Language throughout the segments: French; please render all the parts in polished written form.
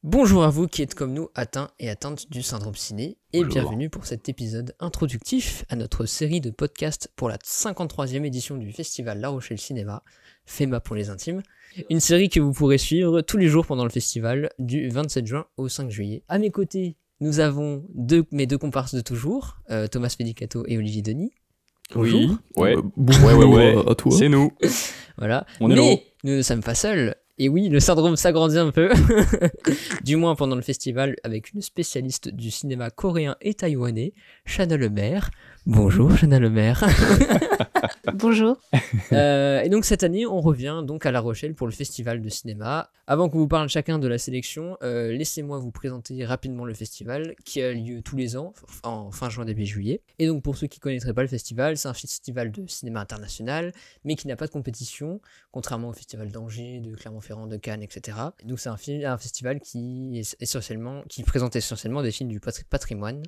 Bonjour à vous qui êtes comme nous atteints et atteintes du syndrome ciné et Bonjour. bienvenue pour cet épisode introductif à notre série de podcasts pour la 53e édition du festival La Rochelle Cinéma, FEMA pour les intimes. Une série que vous pourrez suivre tous les jours pendant le festival du 27 juin au 5 juillet. À mes côtés, nous avons mes deux comparses de toujours, Thomas Fedicato et Olivier Denis. Bonjour. Oui, ouais, Bonjour à toi. c'est nous. Voilà. On est Mais là-haut. nous ne sommes pas seuls. Et oui, le syndrome s'agrandit un peu, du moins pendant le festival, avec une spécialiste du cinéma coréen et taïwanais, Chana Lemaire. Bonjour Chana Lemaire. Bonjour. Et donc cette année, on revient donc à La Rochelle pour le festival de cinéma. Avant qu'on vous parle chacun de la sélection, laissez-moi vous présenter rapidement le festival qui a lieu tous les ans, en fin juin, début juillet. Et donc pour ceux qui ne connaîtraient pas le festival, c'est un festival de cinéma international, mais qui n'a pas de compétition, contrairement au festival d'Angers, de Clermont-Ferrand, de Cannes, etc. Et donc c'est un festival qui présente essentiellement des films du patrimoine,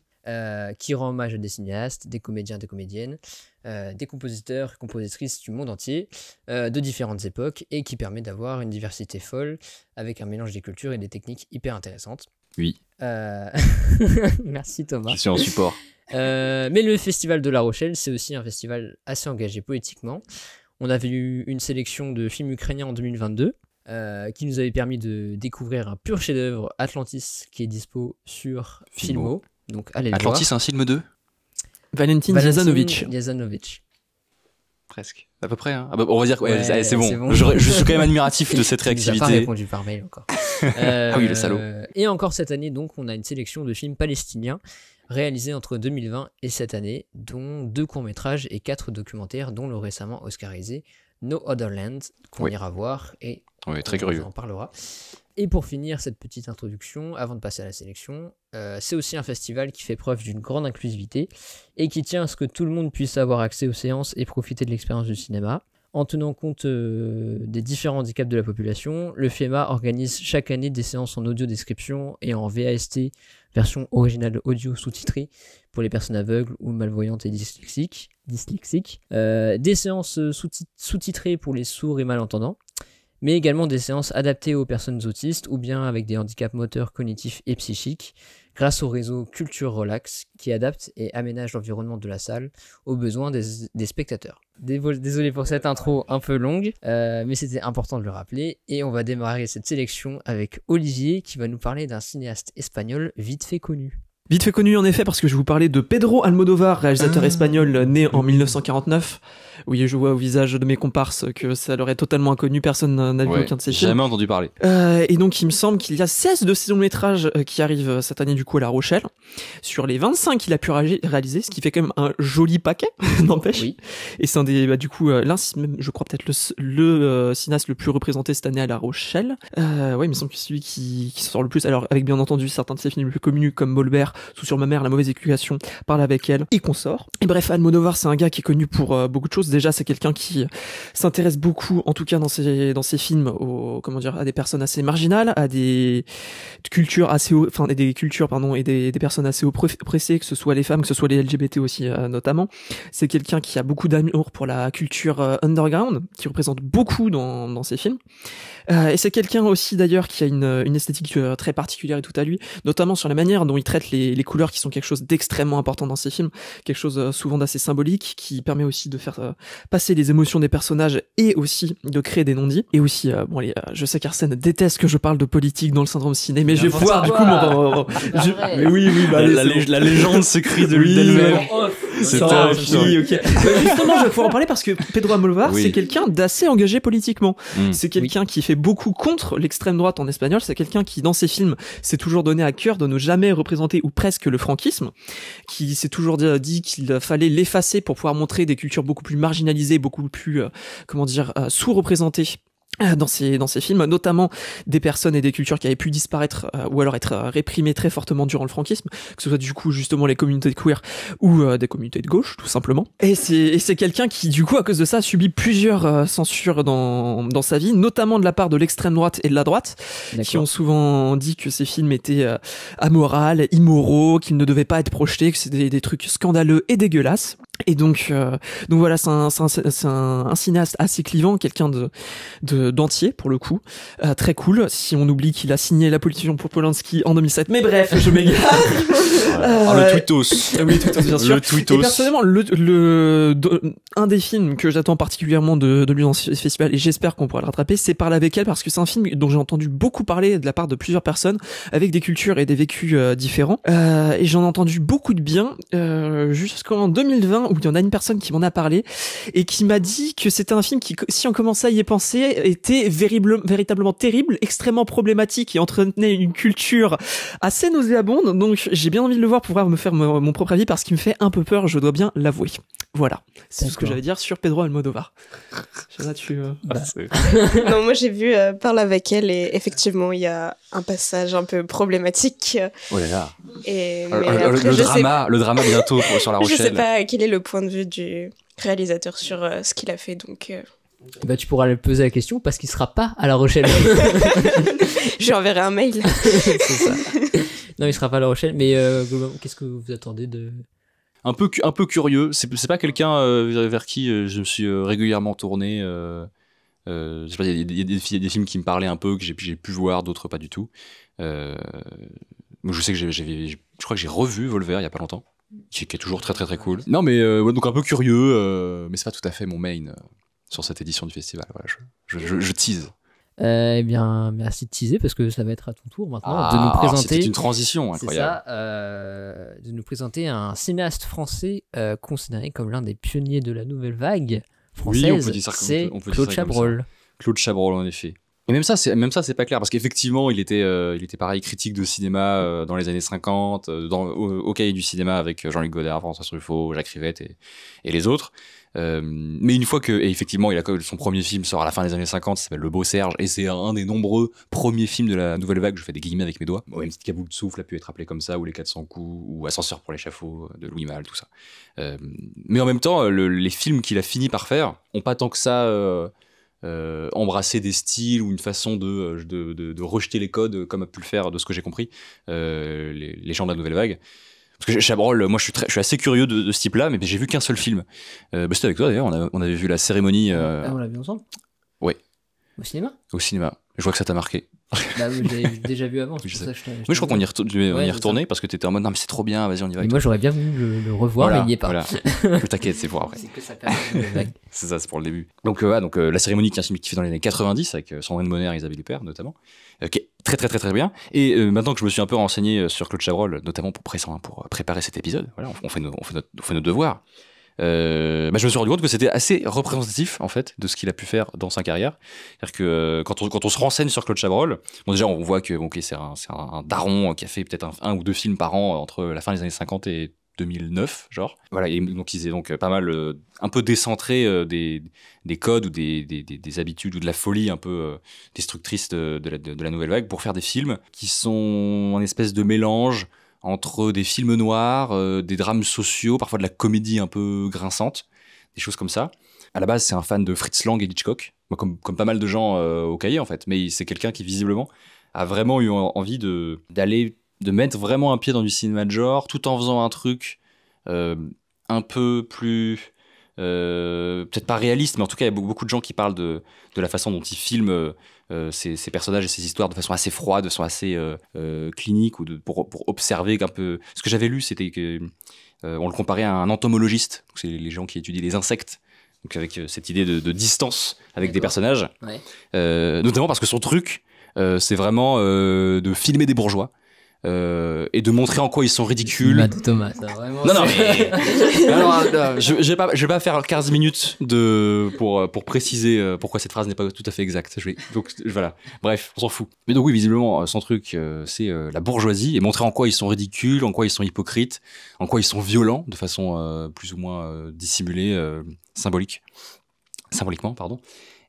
qui rend hommage à des cinéastes, des comédiens, des comédiennes, des compositeurs et compositrices du monde entier, de différentes époques, et qui permet d'avoir une diversité folle, avec un mélange des cultures et des techniques hyper intéressantes. Oui. Merci Thomas. Je suis en support. Mais le festival de La Rochelle, c'est aussi un festival assez engagé politiquement. On avait eu une sélection de films ukrainiens en 2022, qui nous avait permis de découvrir un pur chef-d'œuvre, Atlantis, qui est dispo sur Filmo. Donc allez le Atlantis, voir. un film 2 Valentin Yazanovic. Presque. À peu près, hein. Ah bah, on va dire que Ouais, allez, c'est bon. c'est bon. Je suis quand même admiratif de cette Tu nous as pas réactivité. répondu par mail encore. Ah oui, le salaud. Et encore cette année, donc, on a une sélection de films palestiniens réalisés entre 2020 et cette année, dont 2 courts-métrages et 4 documentaires, dont le récemment oscarisé No Other Land, qu'on Oui. ira voir et Oui, très on curieux. en parlera. Et pour finir cette petite introduction, avant de passer à la sélection, c'est aussi un festival qui fait preuve d'une grande inclusivité et qui tient à ce que tout le monde puisse avoir accès aux séances et profiter de l'expérience du cinéma. En tenant compte des différents handicaps de la population, le FEMA organise chaque année des séances en audio description et en VAST, version originale audio sous-titrée, pour les personnes aveugles ou malvoyantes et dyslexiques. Des séances sous-titrées pour les sourds et malentendants, mais également des séances adaptées aux personnes autistes ou bien avec des handicaps moteurs, cognitifs et psychiques, grâce au réseau Culture Relax qui adapte et aménage l'environnement de la salle aux besoins des spectateurs. Désolé pour cette intro un peu longue, mais c'était important de le rappeler. Et on va démarrer cette sélection avec Olivier qui va nous parler d'un cinéaste espagnol vite fait connu. Vite fait connu en effet parce que je vais vous parler de Pedro Almodóvar, réalisateur espagnol né en 1949. Oui, je vois au visage de mes comparses que ça leur est totalement inconnu, personne n'a vu Ouais, aucun de ces j'ai films. jamais entendu parler. Et donc il me semble qu'il y a 16 de ces longs métrages qui arrivent cette année du coup à La Rochelle, sur les 25 qu'il a pu réaliser, ce qui fait quand même un joli paquet, n'empêche. Oui. Et c'est un des, du coup, l'un, même, je crois peut-être le cinéaste le plus représenté cette année à La Rochelle. Ouais, il me semble que c'est celui qui sort le plus. Alors, avec bien entendu certains de ses films les plus connus comme Molbert, Tout sur ma mère, La mauvaise éducation, Parle avec elle, et Consort. Et bref, Almodóvar, c'est un gars qui est connu pour beaucoup de choses. Déjà, c'est quelqu'un qui s'intéresse beaucoup, en tout cas dans ses films, à des personnes assez marginales, à des cultures assez et des personnes assez oppressées, que ce soit les femmes, que ce soit les LGBT aussi, notamment. C'est quelqu'un qui a beaucoup d'amour pour la culture underground, qui représente beaucoup dans ses films. Et c'est quelqu'un aussi d'ailleurs qui a une esthétique très particulière et tout à lui, notamment sur la manière dont il traite les couleurs qui sont quelque chose d'extrêmement important dans ses films, quelque chose souvent d'assez symbolique, qui permet aussi de faire passer les émotions des personnages et aussi de créer des non-dits. Et aussi, je sais qu'Arsène déteste que je parle de politique dans le syndrome ciné, mais je vais pouvoir du coup mais oui, La légende s'écrit de Oui, d'elle-même. C'est Ça, oui, ok. Justement, je vais pouvoir en parler parce que Pedro Almodóvar, Oui. c'est quelqu'un d'assez engagé politiquement. Mm. C'est quelqu'un qui fait beaucoup contre l'extrême droite en espagnol. C'est quelqu'un qui, dans ses films, s'est toujours donné à cœur de ne jamais représenter ou presque le franquisme, qui s'est toujours dit qu'il fallait l'effacer pour pouvoir montrer des cultures beaucoup plus marginalisées, beaucoup plus, sous-représentées dans ces films, notamment des personnes et des cultures qui avaient pu disparaître ou alors être réprimées très fortement durant le franquisme, que ce soit du coup justement les communautés queer ou des communautés de gauche tout simplement. Et c'est quelqu'un qui du coup à cause de ça subit plusieurs censures dans sa vie, notamment de la part de l'extrême droite et de la droite, qui ont souvent dit que ces films étaient amoraux, immoraux, qu'ils ne devaient pas être projetés, que c'était des trucs scandaleux et dégueulasses. Et donc voilà, c'est un cinéaste assez clivant, quelqu'un d'entier pour le coup, très cool. Si on oublie qu'il a signé La Pollution pour Polanski en 2007, mais bref, je m'égare. Le tweetos. Oui, tweetos, bien sûr. Le tweetos. Et personnellement, un des films que j'attends particulièrement de lui dans ce festival, et j'espère qu'on pourra le rattraper, c'est Parler avec elle, parce que c'est un film dont j'ai entendu beaucoup parler de la part de plusieurs personnes, avec des cultures et des vécus différents. Et j'en ai entendu beaucoup de bien, jusqu'en 2020, où il y en a une personne qui m'en a parlé et qui m'a dit que c'était un film qui, si on commençait à y penser, était véritablement terrible, extrêmement problématique et entretenait une culture assez nauséabonde. Donc j'ai bien envie de le voir pour pouvoir me faire mon propre avis, parce qu'il me fait un peu peur, je dois bien l'avouer. Voilà, c'est tout ce que j'avais à dire sur Pedro Almodovar. Là, Non, moi j'ai vu Parle avec elle, et effectivement il y a un passage un peu problématique. Oh là là. Et le drama bientôt sur La Rochelle. Je sais pas quel est le point de vue du réalisateur sur ce qu'il a fait, donc. Bah, tu pourras lui poser la question, parce qu'il sera pas à La Rochelle. Je lui enverrai un mail. C'est ça. Non, il sera pas à La Rochelle, mais qu'est-ce que vous attendez de... Un peu curieux. C'est pas quelqu'un vers qui je me suis régulièrement tourné. Je sais pas, il y a des films qui me parlaient un peu, que j'ai pu voir, d'autres pas du tout. Je sais que je crois que j'ai revu Volver il y a pas longtemps, qui est toujours très très très cool. Non, mais donc un peu curieux, mais c'est pas tout à fait mon main sur cette édition du festival. Voilà, je tease. Eh bien, merci de teaser, parce que ça va être à ton tour maintenant de nous présenter. C'était une transition incroyable. C'est ça, de nous présenter un cinéaste français considéré comme l'un des pionniers de la nouvelle vague française. Oui, on peut dire ça c'est on peut Claude dire ça comme Chabrol. ça. Claude Chabrol, en effet. Et même ça, c'est pas clair, parce qu'effectivement, il était pareil, critique de cinéma dans les années 50, au Cahier du cinéma avec Jean-Luc Godard, François Truffaut, Jacques Rivette et les autres. Mais une fois et effectivement, son premier film sort à la fin des années 50, ça s'appelle Le Beau Serge, et c'est un des nombreux premiers films de la nouvelle vague. Je fais des guillemets avec mes doigts. Même Petite Caboule de souffle a pu être appelé comme ça, ou Les 400 coups, ou Ascenseur pour l'échafaud de Louis Malle, tout ça. Mais en même temps, les films qu'il a fini par faire ont pas tant que ça embrasser des styles ou une façon de rejeter les codes, comme a pu le faire, de ce que j'ai compris, les gens de la nouvelle vague. Parce que Chabrol, moi je suis assez curieux de ce type-là, mais j'ai vu qu'un seul film. C'était avec toi d'ailleurs, on avait vu La Cérémonie. On l'a vu ensemble. Ouais. Au cinéma. Je vois que ça t'a marqué. Bah oui, j'avais déjà vu avant. Oui, je crois qu'on y est retourné, parce que t'étais en mode non mais c'est trop bien, vas-y on y va. Mais moi j'aurais bien voulu le revoir, mais il n'y est pas. Voilà. T'inquiète, c'est pour après. C'est que ça permet. C'est ça, c'est pour le début. Donc La Cérémonie, qui est un film qui fait dans les années 90 avec Sandrine Bonner et Isabelle Huppert notamment, qui est très très très très bien. Et maintenant que je me suis un peu renseigné sur Claude Chabrol, notamment pour préparer cet épisode, voilà, on fait nos devoirs. Je me suis rendu compte que c'était assez représentatif en fait de ce qu'il a pu faire dans sa carrière. C'est-à-dire que quand on se renseigne sur Claude Chabrol, déjà on voit que c'est un daron qui a fait peut-être un ou deux films par an entre la fin des années 50 et 2009, genre. Voilà, et donc il s'est donc pas mal un peu décentré des codes ou des habitudes ou de la folie un peu destructrice de la nouvelle vague, pour faire des films qui sont un espèce de mélange entre des films noirs, des drames sociaux, parfois de la comédie un peu grinçante, des choses comme ça. À la base, c'est un fan de Fritz Lang et Hitchcock, moi, comme pas mal de gens au Cahier en fait, mais c'est quelqu'un qui visiblement a vraiment eu envie de mettre vraiment un pied dans du cinéma de genre, tout en faisant un truc un peu plus peut-être pas réaliste, mais en tout cas il y a beaucoup de gens qui parlent de la façon dont il filme ces personnages et ces histoires de façon assez froide, de façon assez clinique, ou pour observer un peu. Ce que j'avais lu, c'était que on le comparait à un entomologiste, donc c'est les gens qui étudient les insectes, donc avec cette idée de distance avec des personnages, ouais. Notamment parce que son truc c'est vraiment de filmer des bourgeois et de montrer en quoi ils sont ridicules. Cinéma de Thomas, ça, vraiment. Non, mais alors, je vais pas faire 15 minutes pour préciser pourquoi cette phrase n'est pas tout à fait exacte. Donc voilà, bref, on s'en fout. Mais donc oui, visiblement, son truc, c'est la bourgeoisie, et montrer en quoi ils sont ridicules, en quoi ils sont hypocrites, en quoi ils sont violents, de façon plus ou moins dissimulée, symboliquement, pardon.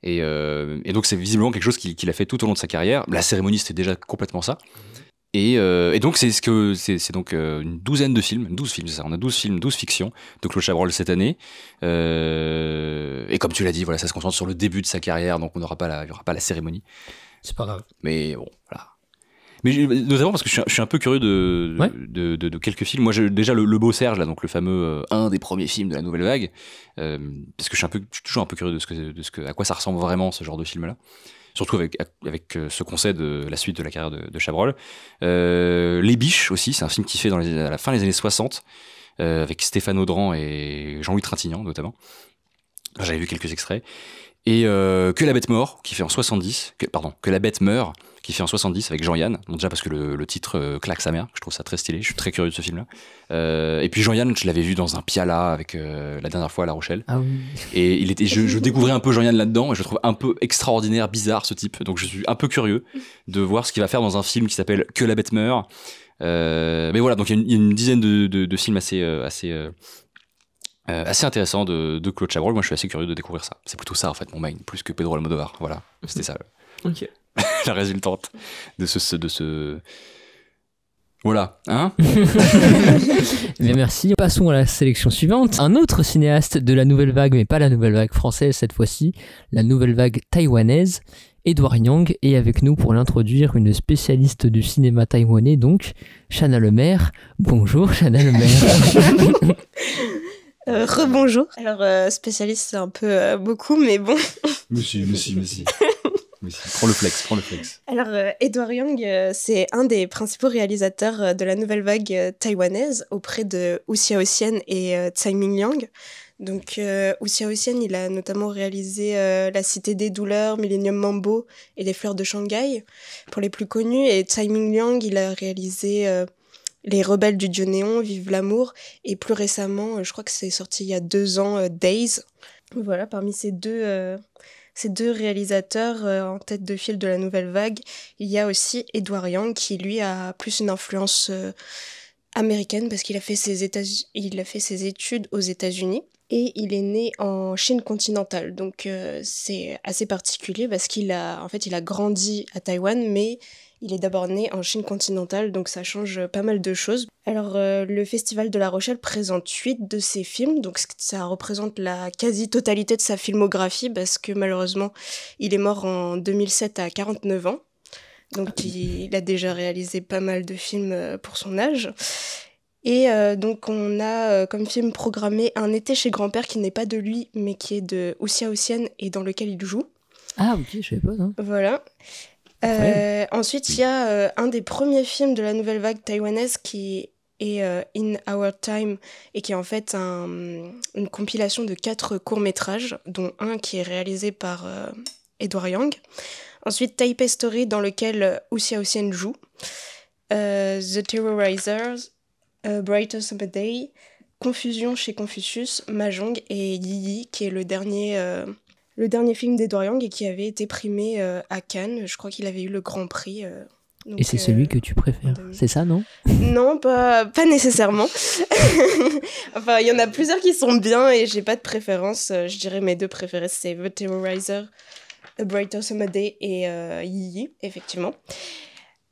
Et donc c'est visiblement quelque chose qu'il a fait tout au long de sa carrière. La Cérémonie, c'était déjà complètement ça. Et donc c'est donc une douzaine de films, 12 films, c'est ça. On a 12 films, 12 fictions de Claude Chabrol cette année. Et comme tu l'as dit, voilà, ça se concentre sur le début de sa carrière, donc il y aura pas la Cérémonie. C'est pas grave. Mais bon, voilà. Mais notamment parce que je suis un peu curieux Ouais. de quelques films. Moi, déjà, le Beau Serge, là, donc le fameux, un des premiers films de la Nouvelle Vague, parce que je suis toujours un peu curieux à quoi ça ressemble vraiment, ce genre de film-là. Surtout avec ce qu'on sait de la suite de la carrière de Chabrol. Les Biches aussi, c'est un film qui fait à la fin des années 60, avec Stéphane Audran et Jean-Louis Trintignant, notamment. J'avais vu quelques extraits. Et Que la bête mort, qui fait en 70, Que la bête meurt, qui fait en 70 avec Jean-Yann. Donc déjà parce que le titre claque sa mère, je trouve ça très stylé, je suis très curieux de ce film-là. Et puis Jean-Yann, je l'avais vu dans un Piala avec la dernière fois à La Rochelle. Ah oui. Et je découvrais un peu Jean-Yann là-dedans, et je le trouve un peu extraordinaire, bizarre ce type. Donc je suis un peu curieux de voir ce qu'il va faire dans un film qui s'appelle Que la bête meurt. Mais voilà, donc il y a une dizaine de films assez intéressant de Claude Chabrol. Moi, je suis assez curieux de découvrir ça. C'est plutôt ça, en fait, mon main, plus que Pedro Almodovar. Voilà, c'était ça, Ok. la résultante de ce... Voilà, hein. Bien, merci. Passons à la sélection suivante. Un autre cinéaste de la nouvelle vague, mais pas la nouvelle vague française cette fois-ci, la nouvelle vague taïwanaise, Edouard Yang, est avec nous pour l'introduire, une spécialiste du cinéma taïwanais, donc, Chana Lemaire. Bonjour, Chana Lemaire. Rebonjour. Alors, spécialiste, c'est un peu beaucoup, mais bon. Monsieur. Prends le flex. Alors, Edouard Yang, c'est un des principaux réalisateurs de la nouvelle vague taïwanaise auprès de Wu Xiaoxian et Tsai Ming-liang. Donc, Wu Xiaoxian, il a notamment réalisé La Cité des Douleurs, Millennium Mambo et Les Fleurs de Shanghai, pour les plus connus. Et Tsai Ming-liang, il a réalisé Les Rebelles du Dieu Néon, Vive l'amour. Et plus récemment, je crois que c'est sorti il y a 2 ans, Days. Voilà, parmi ces deux réalisateurs en tête de file de la nouvelle vague, il y a aussi Edouard Yang qui, lui, a plus une influence américaine parce qu'il a fait ses études aux États-Unis et il est né en Chine continentale. Donc c'est assez particulier parce il a grandi à Taïwan, mais il est d'abord né en Chine continentale, donc ça change pas mal de choses. Alors, le Festival de La Rochelle présente 8 de ses films, donc ça représente la quasi-totalité de sa filmographie, parce que malheureusement, il est mort en 2007 à 49 ans. Donc, il a déjà réalisé pas mal de films pour son âge. Et donc, on a comme film programmé Un été chez grand-père, qui n'est pas de lui, mais qui est de Wu Xiaoxian et dans lequel il joue. Ah ok, je savais pas, hein. Voilà. Ensuite, il y a un des premiers films de la nouvelle vague taïwanaise qui est In Our Time et qui est en fait une compilation de 4 courts-métrages, dont un qui est réalisé par Edouard Yang. Ensuite, Taipei Story, dans lequel Wu Xiaoxian joue. The Terrorizers, Brighter Summer Day, Confusion chez Confucius, Mahjong et Yi Yi, qui est le dernier film d'Edouard Yang et qui avait été primé à Cannes. Je crois qu'il avait eu le Grand Prix. Donc, Et c'est celui que tu préfères, c'est ça, non? Non, pas nécessairement. Enfin, il y en a plusieurs qui sont bien et j'ai pas de préférence. Je dirais mes 2 préférés, c'est The Terrorizer, A Brighter Summer Day et Yi Yi, effectivement.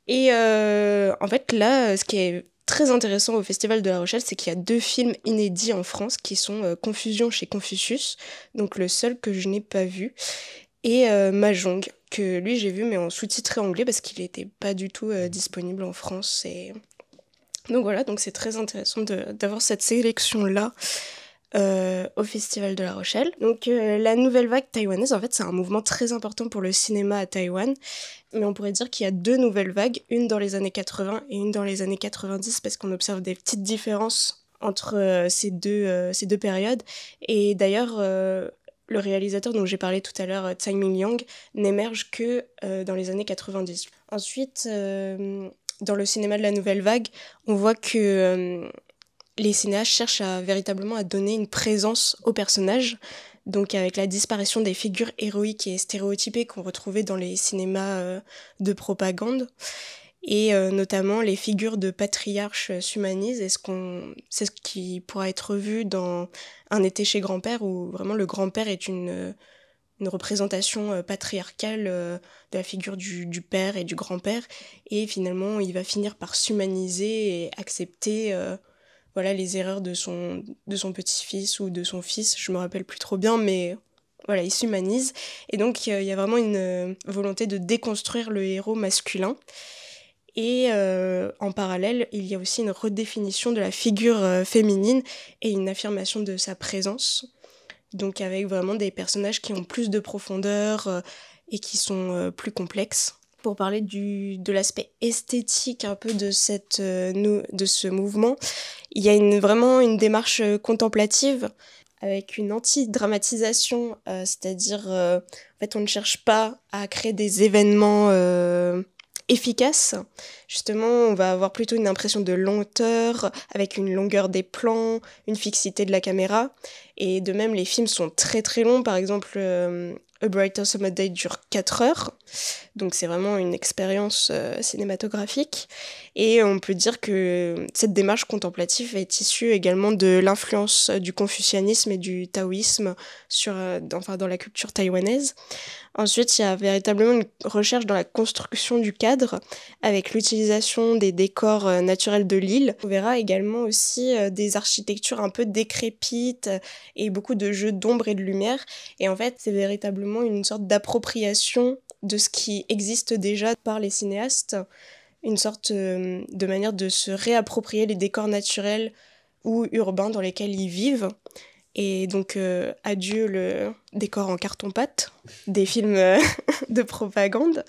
Et en fait, là, ce qui est très intéressant au Festival de La Rochelle, c'est qu'il y a 2 films inédits en France qui sont Confusion chez Confucius, donc le seul que je n'ai pas vu, et Mahjong, que lui j'ai vu mais en sous-titré anglais parce qu'il n'était pas du tout disponible en France. Et donc voilà, donc c'est très intéressant d'avoir cette sélection-là au Festival de La Rochelle. Donc la nouvelle vague taïwanaise, en fait, c'est un mouvement très important pour le cinéma à Taïwan. Mais on pourrait dire qu'il y a 2 nouvelles vagues, une dans les années 80 et une dans les années 90, parce qu'on observe des petites différences entre ces deux périodes. Et d'ailleurs, le réalisateur dont j'ai parlé tout à l'heure, Tsai Ming-liang, n'émerge que dans les années 90. Ensuite, dans le cinéma de la nouvelle vague, on voit que les cinéastes cherchent véritablement à donner une présence aux personnages, donc avec la disparition des figures héroïques et stéréotypées qu'on retrouvait dans les cinémas de propagande, et notamment les figures de patriarches s'humanisent, et c'est ce qui pourra être vu dans Un été chez grand-père, où vraiment le grand-père est une représentation patriarcale de la figure du père et du grand-père, et finalement il va finir par s'humaniser et accepter les erreurs de son petit-fils ou de son fils, je me rappelle plus trop bien, mais voilà, il s'humanise. Et donc il y a vraiment une volonté de déconstruire le héros masculin. Et en parallèle, il y a aussi une redéfinition de la figure féminine et une affirmation de sa présence. Donc avec vraiment des personnages qui ont plus de profondeur et qui sont plus complexes. Pour parler de l'aspect esthétique un peu de ce mouvement, il y a vraiment une démarche contemplative avec une anti-dramatisation, c'est-à-dire en fait on ne cherche pas à créer des événements efficace. Justement, on va avoir plutôt une impression de lenteur, avec une longueur des plans, une fixité de la caméra. Et de même, les films sont très très longs. Par exemple, A Brighter Summer Day dure 4 heures. Donc c'est vraiment une expérience cinématographique. Et on peut dire que cette démarche contemplative est issue également de l'influence du confucianisme et du taoïsme dans la culture taïwanaise. Ensuite, il y a véritablement une recherche dans la construction du cadre avec l'utilisation des décors naturels de l'île. On verra également aussi des architectures un peu décrépites et beaucoup de jeux d'ombre et de lumière. Et en fait, c'est véritablement une sorte d'appropriation de ce qui existe déjà par les cinéastes, une sorte de manière de se réapproprier les décors naturels ou urbains dans lesquels ils vivent. Et donc, adieu le décor en carton-pâte des films de propagande.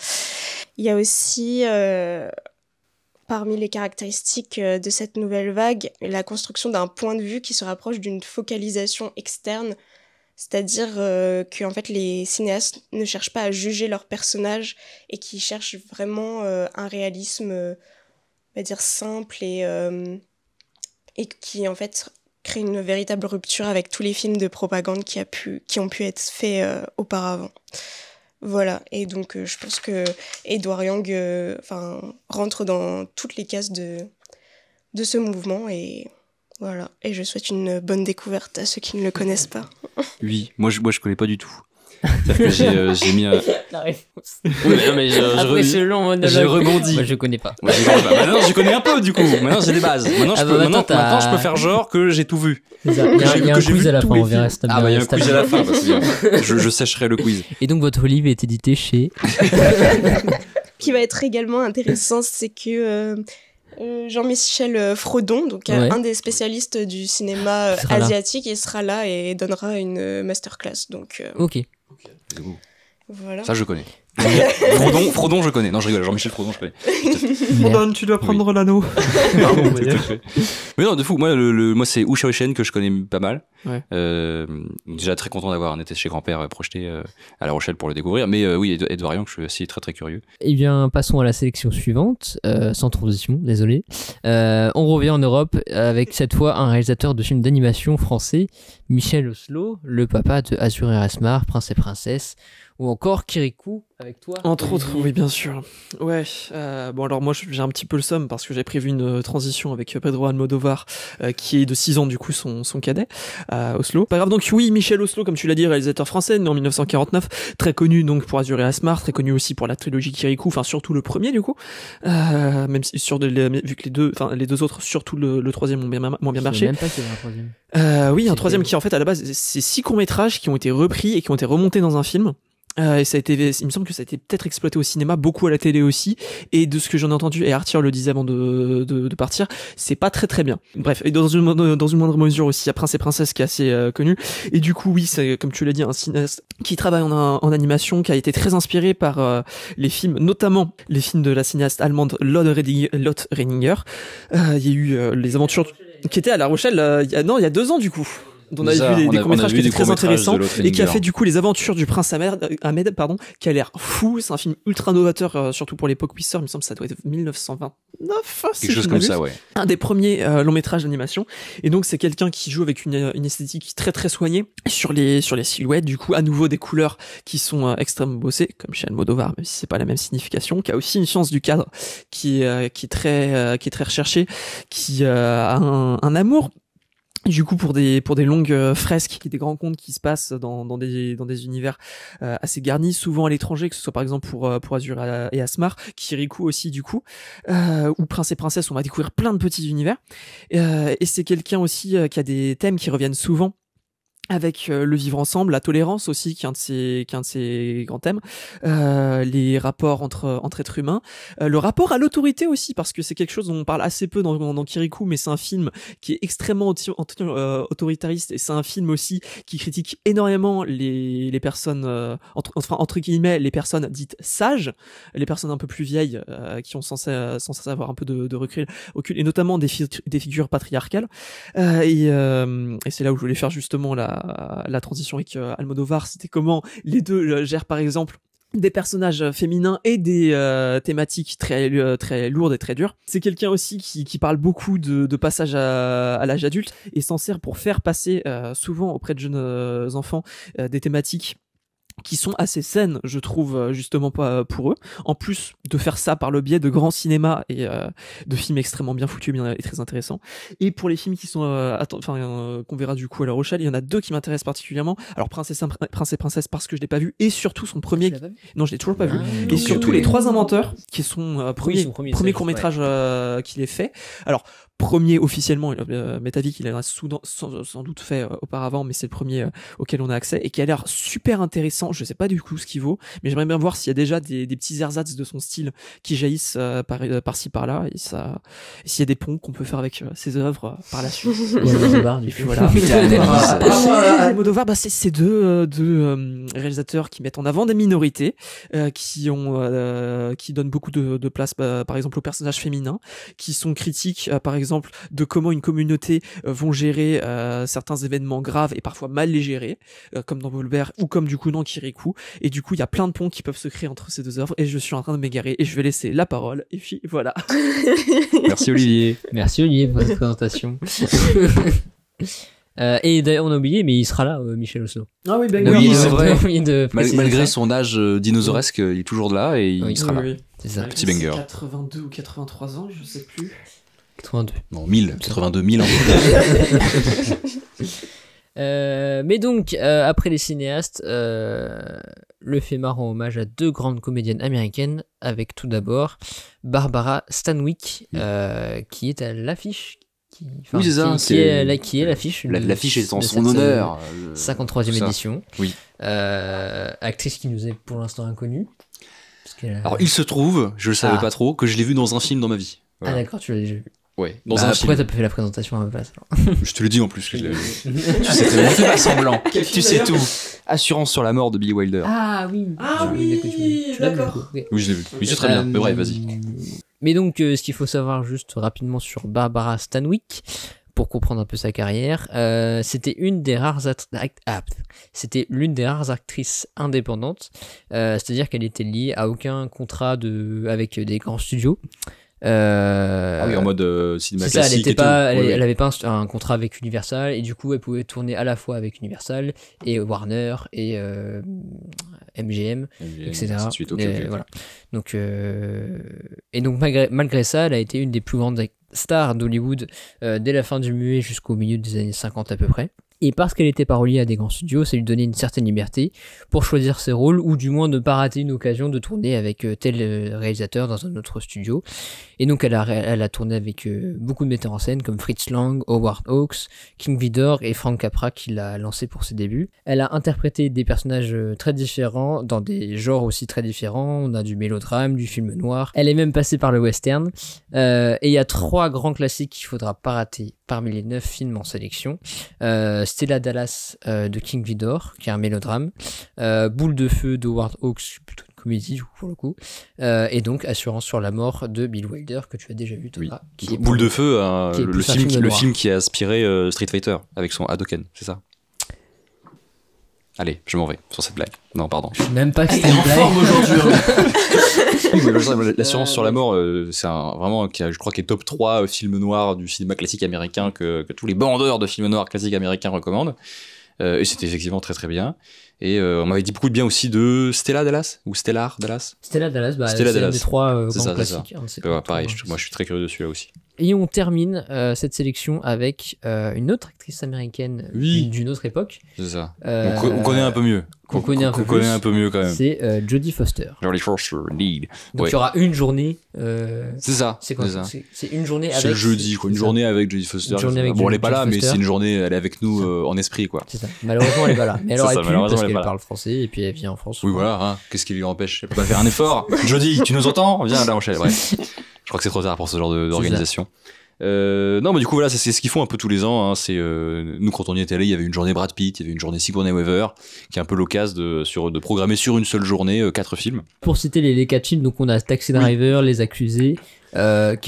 Il y a aussi, parmi les caractéristiques de cette nouvelle vague, la construction d'un point de vue qui se rapproche d'une focalisation externe. C'est-à-dire que en fait, les cinéastes ne cherchent pas à juger leurs personnages et qui cherchent vraiment un réalisme, on va dire, simple et qui, en fait, crée une véritable rupture avec tous les films de propagande qui ont pu être faits auparavant. Voilà, et donc je pense que Edward Yang rentre dans toutes les cases de ce mouvement, et voilà. Et je souhaite une bonne découverte à ceux qui ne le connaissent pas. Oui, moi je connais pas du tout. C'est-à-dire que j'ai mis La réponse. Oui, mais Après ce long monologue. j'ai rebondi. Moi, je connais pas. Moi, maintenant, je connais un peu, du coup. Maintenant, j'ai des bases. Maintenant, je peux faire genre que j'ai tout vu. Il y a un quiz à la fin, on verra si t'as bien. Ah, bah, il y a un quiz à la fin, parce que je sécherai le quiz. Et donc, votre livre est édité chez. Ce qui va être également intéressant, c'est que Jean-Michel Frodon, donc un des spécialistes du cinéma asiatique, il sera là et donnera une masterclass. Donc, Ok. Voilà. Ça, je connais. Frodon, je connais. Non, je rigole. Jean-Michel Frodon, je connais. Frodon, tu dois prendre l'anneau. Pardon, mais non, de fou. Moi, c'est Wu Xiaoshen que je connais pas mal. Ouais. Déjà très content d'avoir un été chez grand-père projeté à La Rochelle pour le découvrir. Mais oui, Edouard Yang, je suis aussi très très curieux. Eh bien, passons à la sélection suivante, sans transition, désolé. On revient en Europe avec cette fois un réalisateur de films d'animation français, Michel Oslo, le papa de Azur et Asmar, Prince et Princesse, ou encore Kirikou avec toi. Entre autres, oui, bien sûr. Ouais. Bon, alors moi, j'ai un petit peu le somme parce que j'ai prévu une transition avec Pedro Almodovar, qui est de 6 ans, du coup, son cadet, Oslo. Pas grave, donc oui, Michel Oslo, comme tu l'as dit, réalisateur français, né en 1949, très connu donc pour Azur et Asmar, très connu aussi pour la trilogie Kirikou, enfin surtout le premier, du coup. Même si vu que les deux autres, surtout le troisième, ont moins bien marché. Je sais même pas qu'il y avait un troisième. Oui, un troisième qui, en fait, à la base, c'est 6 courts-métrages qui ont été repris et qui ont été remontés dans un film. Et il me semble que ça a été peut-être exploité au cinéma, beaucoup à la télé aussi, et de ce que j'en ai entendu, et Arthur le disait avant de partir, c'est pas très très bien. Bref, et dans une moindre mesure aussi, il y a Prince et Princesse qui est assez connu, et du coup oui, c'est comme tu l'as dit, un cinéaste qui travaille en animation, qui a été très inspiré par les films, notamment les films de la cinéaste allemande Lotte Reininger. Il y a eu les aventures qui étaient à La Rochelle il y a 2 ans du coup. On a vu des courts-métrages qui étaient très intéressants et qui a fait du coup les aventures du prince Ahmed, qui a l'air fou. C'est un film ultra novateur, surtout pour l'époque Wisser. Il me semble que ça doit être 1929. Quelque chose comme ça, ouais. Un des premiers longs métrages d'animation. Et donc c'est quelqu'un qui joue avec une esthétique très très soignée sur les silhouettes. Du coup, à nouveau des couleurs qui sont extrêmement bossées, comme chez Almodovar, même si c'est pas la même signification. Qui a aussi une science du cadre qui est très recherchée, qui a un amour. Du coup, pour des longues fresques, des grands contes qui se passent dans des univers assez garnis, souvent à l'étranger, que ce soit par exemple pour Azur et Asmar, Kirikou aussi du coup, ou Prince et Princesse, on va découvrir plein de petits univers. Et c'est quelqu'un aussi qui a des thèmes qui reviennent souvent. avec le vivre ensemble, la tolérance aussi, qui est un de ses grands thèmes, les rapports entre êtres humains, le rapport à l'autorité aussi, parce que c'est quelque chose dont on parle assez peu dans Kirikou, mais c'est un film qui est extrêmement autoritariste, et c'est un film aussi qui critique énormément les personnes, entre guillemets, les personnes dites sages, les personnes un peu plus vieilles, qui ont censé avoir un peu de recul, et notamment des figures patriarcales, et c'est là où je voulais faire justement la transition avec Almodovar, c'était comment les deux gèrent par exemple des personnages féminins et des thématiques très lourdes et très dures. C'est quelqu'un aussi qui parle beaucoup de passage à l'âge adulte et s'en sert pour faire passer souvent auprès de jeunes enfants des thématiques qui sont assez saines, je trouve, justement pas pour eux. En plus de faire ça par le biais de grands cinémas et de films extrêmement bien foutus et très intéressants. Et pour les films qui sont, qu'on verra du coup à La Rochelle, il y en a deux qui m'intéressent particulièrement. Alors Prince et Princesse parce que je l'ai pas vu, et surtout son premier. Non, je l'ai toujours pas vu. Et surtout les Trois Inventeurs, qui sont premier court métrage qu'il ait fait. Alors premier officiellement, Métavis qu'il a sans doute fait auparavant, mais c'est le premier auquel on a accès et qui a l'air super intéressant. Je sais pas du coup ce qu'il vaut, mais j'aimerais bien voir s'il y a déjà des petits ersatz de son style qui jaillissent par-ci par-là, et s'il y a des ponts qu'on peut faire avec ses œuvres par la suite. Et puis voilà. Almodovar, c'est deux réalisateurs qui mettent en avant des minorités, qui donnent beaucoup de place, par exemple aux personnages féminins, qui sont critiques, par exemple de comment une communauté vont gérer certains événements graves et parfois mal les gérer, comme dans Volver ou comme du coup dans Kirikou, et du coup il y a plein de ponts qui peuvent se créer entre ces deux œuvres, et je suis en train de m'égarer et je vais laisser la parole, et puis voilà. Merci Olivier pour cette présentation. Et d'ailleurs on a oublié, mais il sera là, Michel Oslo. Ah oui, oui, c'est vrai. Malgré son âge dinosauresque, il est toujours là et il sera là. C'est ça. Petit banger. 82 ou 83 ans, je sais plus. 82. Non, 82 000 ans. Mais donc, après les cinéastes, le film rend hommage à deux grandes comédiennes américaines, avec tout d'abord Barbara Stanwyck, qui est à l'affiche. Oui, c'est ça. Qui est l'affiche. L'affiche est en son honneur. 53e édition. Oui. Actrice qui nous est pour l'instant inconnue. Alors, il se trouve, je le savais pas trop, que je l'ai vu dans un film dans ma vie. Voilà. Ah d'accord, tu l'as déjà vu. Ouais, dans un film. Pourquoi t'as pas fait la présentation à ma place alors? Je te le dis en plus que je l'avais vu. Tu sais très bien, fais pas semblant. Tu sais tout. Assurance sur la mort de Billy Wilder. Ah oui. D'accord. Oui, je l'ai vu. Oui, c'est très bien. Mais bref, vas-y. Mais donc, ce qu'il faut savoir juste rapidement sur Barbara Stanwyck, pour comprendre un peu sa carrière, c'était l'une des rares actrices indépendantes, c'est-à-dire qu'elle était liée à aucun contrat avec des grands studios. Ah oui, en mode cinéma c'est classique. Ça, elle avait pas un contrat avec Universal, et du coup elle pouvait tourner à la fois avec Universal et Warner et MGM, etc. Voilà. Donc, et donc malgré ça, elle a été une des plus grandes stars d'Hollywood dès la fin du muet jusqu'au milieu des années 50 à peu près. Et parce qu'elle était pas reliée à des grands studios, ça lui donnait une certaine liberté pour choisir ses rôles, ou du moins ne pas rater une occasion de tourner avec tel réalisateur dans un autre studio. Et donc elle a tourné avec beaucoup de metteurs en scène comme Fritz Lang, Howard Hawks, King Vidor et Frank Capra, qui l'a lancé pour ses débuts. Elle a interprété des personnages très différents dans des genres aussi très différents. On a du mélodrame, du film noir. Elle est même passée par le western. Et il y a 3 grands classiques qu'il faudra pas rater parmi les 9 films en sélection. Stella Dallas de King Vidor, qui est un mélodrame. Boule de feu de Howard Hawks, plutôt une comédie pour le coup. Et donc Assurance sur la mort de Bill Wilder, que tu as déjà vu, Thomas. Oui. Boule de feu, le film qui a inspiré Street Fighter avec son Hadoken, c'est ça? Allez, je m'en vais sur cette blague. Non, pardon. Je sais même pas que c'était une blague. Oui, L'Assurance sur la mort, c'est vraiment, je crois, qui est top 3 film noir du cinéma classique américain que tous les bandeurs de films noirs classiques américains recommandent. Et c'était effectivement très très bien. Et on m'avait dit beaucoup de bien aussi de Stella Dallas ou Stellar Dallas. Stella Dallas, Stella c'est Dallas. un des 3 C'est grands ça, classiques. pareil, moi je suis très curieux dessus là aussi. Et on termine cette sélection avec une autre actrice américaine Oui. d'une autre époque. C'est ça. Euh, On connaît un peu mieux. qu'on connaît un peu Qu'on connaît plus. un peu mieux quand même. C'est Jodie Foster. Jodie Foster, indeed. Donc Ouais. il y aura une journée. C'est ça. C'est quoi ça. C'est une journée avec. C'est le jeudi, quoi. Une c'est ça. journée avec Jodie Foster. Une journée avec bon, elle est pas Jodie là, mais Foster. c'est une journée, elle est avec nous C'est ça. en esprit, quoi. C'est ça. Malheureusement, elle est pas là. Mais elle C'est aurait ça, pu malheureusement, parce elle est qu'elle pas là. parle français et puis elle vit en France. Oui, voilà, hein. Qu'est-ce qui lui empêche? Elle peut pas faire un effort. Jodie, tu nous entends? Viens, là, enchaîne. Bref. Je crois que c'est trop tard pour ce genre d'organisation. Non, mais du coup, voilà, c'est ce qu'ils font un peu tous les ans. Hein. C'est nous, quand on y était allé, il y avait une journée Brad Pitt, il y avait une journée Sigourney Weaver, qui est un peu l'occasion de programmer sur une seule journée 4 films. Pour citer les 4 films, donc on a Taxi Driver, Les Accusés, qui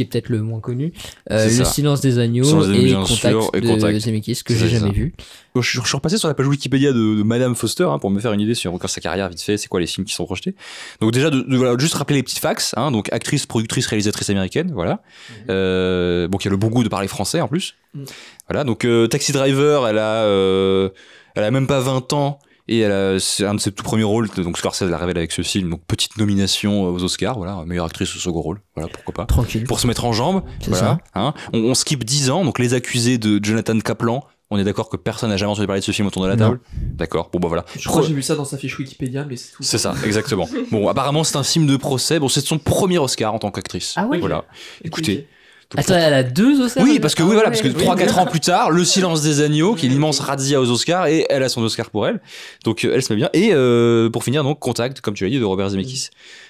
est peut-être le moins connu, C'est Le ça. Silence des agneaux Silence des agneaux, et bien Contact sûr, et de Contact. Zemeckis, que C'est j'ai jamais ça. vu. Je suis repassé sur la page Wikipédia de Madame Foster hein, pour me faire une idée sur encore sa carrière vite fait, c'est quoi les films qui sont projetés. Donc déjà, voilà, juste rappeler les petites facts. Hein, donc actrice, productrice, réalisatrice américaine, voilà. Bon, qui a le bon goût de parler français en plus. Voilà, donc Taxi Driver, elle a même pas 20 ans. Et c'est un de ses tout premiers rôles, donc Scorsese la révèle avec ce film, donc petite nomination aux Oscars, voilà, meilleure actrice au second rôle, voilà, pourquoi pas. Tranquille. Pour se mettre en jambe, C'est voilà. Hein. On skip 10 ans, donc Les Accusés de Jonathan Kaplan. On est d'accord que personne n'a jamais entendu parler de ce film autour de la Non. table. D'accord. Bon bah voilà. Je crois que j'ai vu ça dans sa fiche Wikipédia, mais c'est tout. C'est ça, exactement. Bon, apparemment c'est un film de procès. Bon, c'est son premier Oscar en tant qu'actrice. Ah ouais. Voilà. Écoutez. Donc, Attends, elle a 2 Oscars. oui, parce que oui, voilà, parce que oui, 3-4 ans plus tard, Le Silence des agneaux, qui est l'immense razzia aux Oscars, et elle a son Oscar pour elle. Donc elle se met bien. Et pour finir, donc Contact, comme tu l'as dit, de Robert Zemeckis,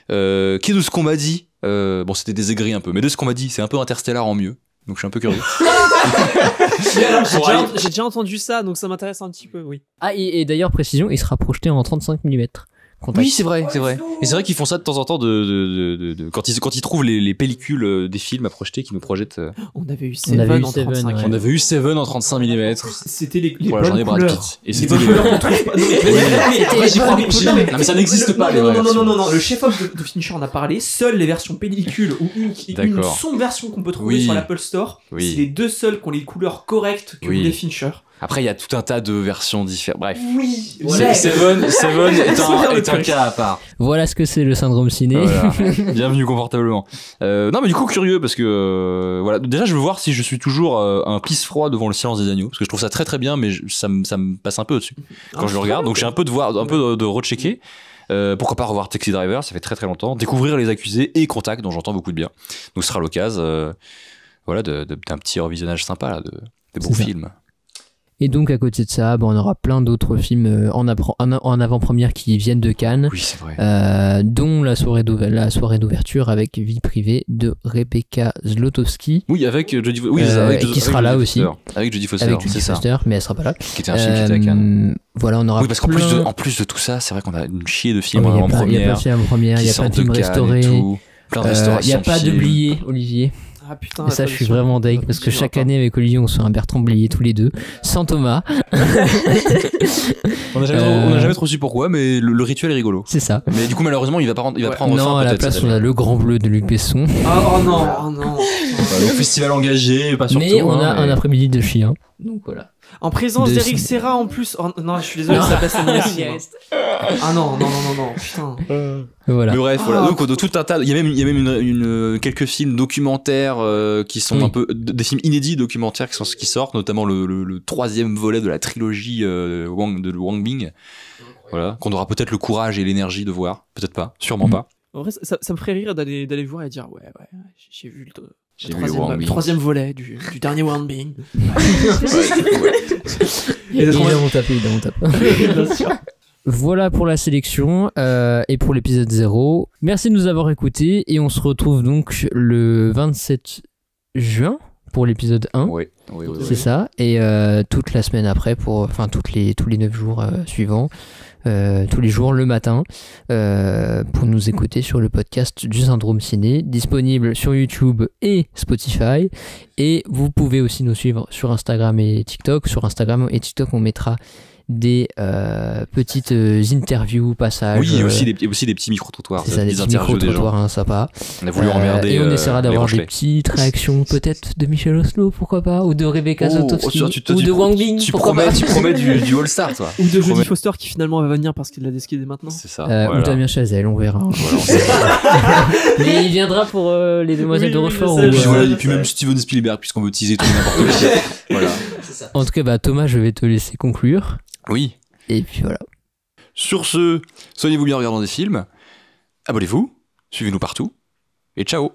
qui est de ce qu'on m'a dit. Bon, c'était des aigris un peu, mais de ce qu'on m'a dit, c'est un peu Interstellar en mieux. Donc je suis un peu curieux. J'ai déjà entendu ça, donc ça m'intéresse un petit peu, oui. Ah, et d'ailleurs, précision, il sera projeté en 35 mm. Contact. Oui, c'est vrai, c'est vrai. Et c'est vrai qu'ils font ça de temps en temps quand ils trouvent les pellicules des films à projeter, qui nous projettent. On avait eu On avait Seven eu en Seven, 35. ouais. On avait eu Seven en 35 mm C'était les pour la bonnes journée Brad couleurs. Pitt. Et Les c'était bonnes couleurs qu'on trouve pas. Non, mais- En fait, j'y crois. Non, mais ça n'existe pas, les vraies versions. Non, le chef-op de Fincher en a parlé. Seules les versions pellicule ou une D'accord. sombre version qu'on peut trouver Oui. sur l'Apple Store, Oui. c'est les deux seules qui ont les couleurs correctes que Oui. voulait Fincher. Après, il y a tout un tas de versions différentes. Bref. Oui, Seven est un truc. cas à part. Voilà ce que c'est le syndrome ciné. Voilà. Bienvenue confortablement. Non, mais du coup, curieux, parce que, voilà. Déjà, je veux voir si je suis toujours un pisse froid devant Le Silence des agneaux, parce que je trouve ça très très bien, mais ça me passe un peu au-dessus quand je le regarde. Donc, j'ai un peu de rechecker. Pourquoi pas revoir Taxi Driver, ça fait très très longtemps. Découvrir Les Accusés et Contact, dont j'entends beaucoup de bien. Donc, ce sera l'occasion, voilà, d'un petit revisionnage sympa, là, des bons C'est ça. films. Et donc, à côté de ça, on aura plein d'autres films en avant-première qui viennent de Cannes. Oui, c'est vrai. Dont la soirée d'ouverture avec Vie privée de Rebecca Zlotowski, Oui, avec Jodie Foster. Oui, qui sera là aussi. Avec Jodie Foster, avec c'est Judy ça. Foster, mais elle sera pas là. Qui était un film qui était à Cannes. Voilà, on aura Oui, parce qu'en plein... plus de tout ça, c'est vrai qu'on a une chier de Oh, films mais en il y a pas de première. film en première, il y a pas de film restauré. Plein de Il restaurations. n'y a pas de films. Blié, Olivier. Ah putain. Et ça, je suis attention. vraiment deg parce que chaque année avec Olivier, on se fait un Bertrand Blier tous les deux, sans Thomas. On n'a jamais trop su pourquoi, mais le rituel est rigolo. C'est ça. Mais du coup, malheureusement, il va prendre Non, fin à la peut-être place, cette on a année. Le Grand Bleu de Luc Besson. Oh non. Le festival engagé, pas surtout. Mais on a hein, un mais- après-midi de chien. Donc voilà. En présence De- d'Eric Serra en plus. Oh, non, je suis désolé, ça passe à mon cinéma. Ah non, putain. Voilà. Mais bref, Ah. voilà. Donc, tout un tas. Il y a même quelques films documentaires qui sont Oui. un peu des films inédits documentaires qui sortent, notamment le troisième volet de la trilogie de Wang Bing. Voilà, qu'on aura peut-être le courage et l'énergie de voir, peut-être pas, sûrement Mm. pas. En vrai, ça me ferait rire d'aller voir et dire ouais, j'ai vu J'ai vu le Wang Bing. troisième volet du dernier Wang Bing. Évidemment tapé, évidemment tapé. Bien sûr. Voilà pour la sélection et pour l'épisode 0. Merci de nous avoir écoutés et on se retrouve donc le 27 juin pour l'épisode 1. Oui. C'est ça. Et toute la semaine après, enfin tous les 9 jours suivants, tous les jours le matin, pour nous écouter sur le podcast du Syndrome Ciné, disponible sur YouTube et Spotify. Et vous pouvez aussi nous suivre sur Instagram et TikTok. Sur Instagram et TikTok, on mettra des petites interviews, passages. Oui, et aussi des petits micro-trottoirs. C'est ça, des petits interviews des gens. micro-trottoirs, hein, sympa. On a voulu emmerder. Et on essaiera d'avoir les des Rochelais. petites réactions, peut-être de Michel Oslo, pourquoi pas, ou de Rebecca Zotowski, ou de Wang Bing, tu pourquoi pas. promets, tu promets du All-Star, toi. Ou de Jodie Promets. Foster qui finalement va venir parce qu'il a décidé maintenant. C'est ça. Ou voilà. Damien Chazelle, on verra. Voilà, on sait. Mais il viendra pour les Demoiselles Oui, de oui, Rochefort. je sais, ou, je sais. Voilà, et puis même Steven Spielberg, puisqu'on veut teaser tout et n'importe quoi. Voilà. En tout cas, bah, Thomas, je vais te laisser conclure. Oui. Et puis voilà. Sur ce, soignez-vous bien en regardant des films. Abonnez-vous. Suivez-nous partout. Et ciao.